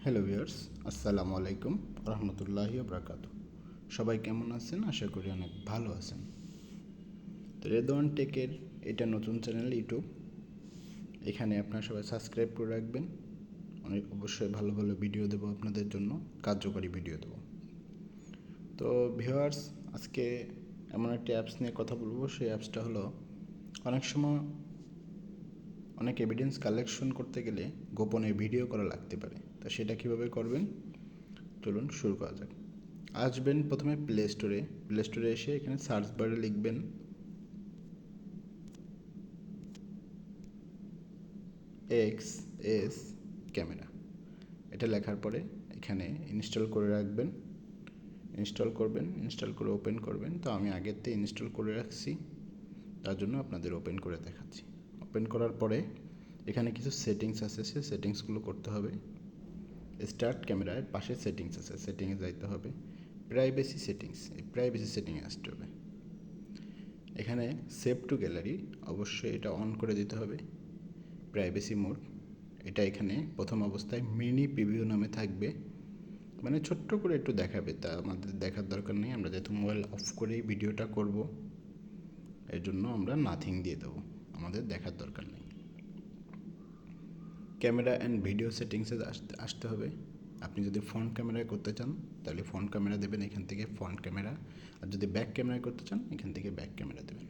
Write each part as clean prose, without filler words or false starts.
Hello viewers, আসসালামু আলাইকুম রহমতুল্লাহি বারাকাতু। সবাই কেমন আছেন? আশা করি অনেক ভালো আছেন। তো রেদওয়ান টেকের এটা নতুন চ্যানেল ইউটিউব। এখানে আপনারা সবাই সাবস্ক্রাইব করে রাখবেন। অনেক অবশ্যই ভালো ভালো ভিডিও দেবো আপনাদের জন্য, কার্যকরী ভিডিও দেবো। তো ভিউয়ার্স, আজকে এমন একটা অ্যাপস নিয়ে কথা বলবো। সেই অ্যাপসটা হলো, অনেক সময় অনেক এভিডেন্স কালেকশন করতে গেলে গোপনে ভিডিও করা লাগতে পারে। তো সেটা কীভাবে করবেন, চলুন শুরু করা যাক। আসবেন প্রথমে প্লে স্টোরে এসে এখানে সার্চ বারে লিখবেন XS ক্যামেরা। এটা লেখার পরে এখানে ইনস্টল করে রাখবেন। ইনস্টল করে ওপেন করবেন। তো আমি আগের থেকে ইনস্টল করে রাখছি, তার জন্য আপনাদের ওপেন করে দেখাচ্ছি। ওপেন করার পরে এখানে কিছু সেটিংস আছে, সেই সেটিংসগুলো করতে হবে। স্টার্ট ক্যামেরার পাশে সেটিংস আছে, সেটিংয়ে যাইতে হবে। প্রাইভেসি সেটিংস, এই প্রাইভেসি সেটিংয়ে আসতে হবে। এখানে সেভ টু গ্যালারি অবশ্যই এটা অন করে দিতে হবে। প্রাইভেসি মোড, এটা এখানে প্রথম অবস্থায় মিনি প্রিভিউ নামে থাকবে, মানে ছোট্ট করে একটু দেখাবে, তা আমাদের দেখার দরকার নেই। আমরা যেহেতু মোবাইল অফ করেই ভিডিওটা করব, এর জন্য আমরা নাথিং দিয়ে দেবো, আমাদের দেখার দরকার নেই। ক্যামেরা অ্যান্ড ভিডিও সেটিংসে আসতে হবে। আপনি যদি ফ্রন্ট ক্যামেরায় করতে চান তাহলে ফ্রন্ট ক্যামেরা দেবেন, এখান থেকে ফ্রন্ট ক্যামেরা। আর যদি ব্যাক ক্যামেরায় করতে চান এখান থেকে ব্যাক ক্যামেরা দেবেন।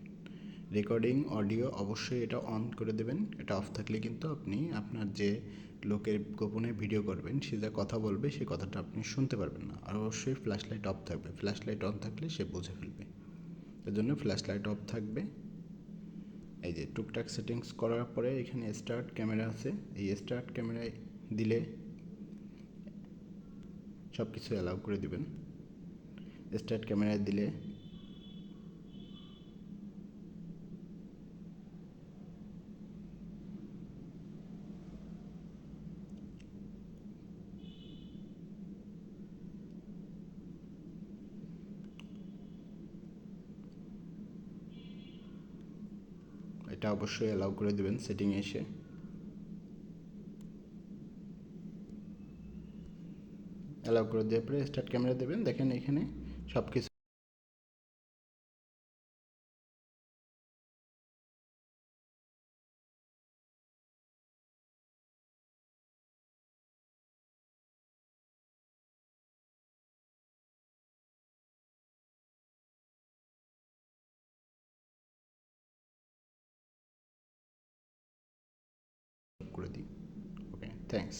রেকর্ডিং অডিও অবশ্যই এটা অন করে দেবেন। এটা অফ থাকলে কিন্তু আপনি আপনার যে লোকের গোপনে ভিডিও করবেন, সে যা কথা বলবে সেই কথাটা আপনি শুনতে পারবেন না। আর অবশ্যই ফ্ল্যাশ লাইট অফ থাকবে, ফ্ল্যাশ লাইট অন থাকলে সে বুঝে ফেলবে, এর জন্য ফ্ল্যাশ লাইট অফ থাকবে। এই যে টুকটাক সেটিংস করার পরে এখানে স্টার্ট ক্যামেরা আছে, এই স্টার্ট ক্যামেরায় দিলে সব কিছু অ্যালাউ করে দিবেন। স্টার্ট ক্যামেরায় দিলে এটা অবশ্যই অ্যালাউ করে দেবেন সেটিংয়ে এসে। অ্যালাউ করে দেওয়ার পরে স্টার্ট ক্যামেরা দেবেন। দেখেন এখানে সব কিছু করে দিই। ওকে, থ্যাংকস।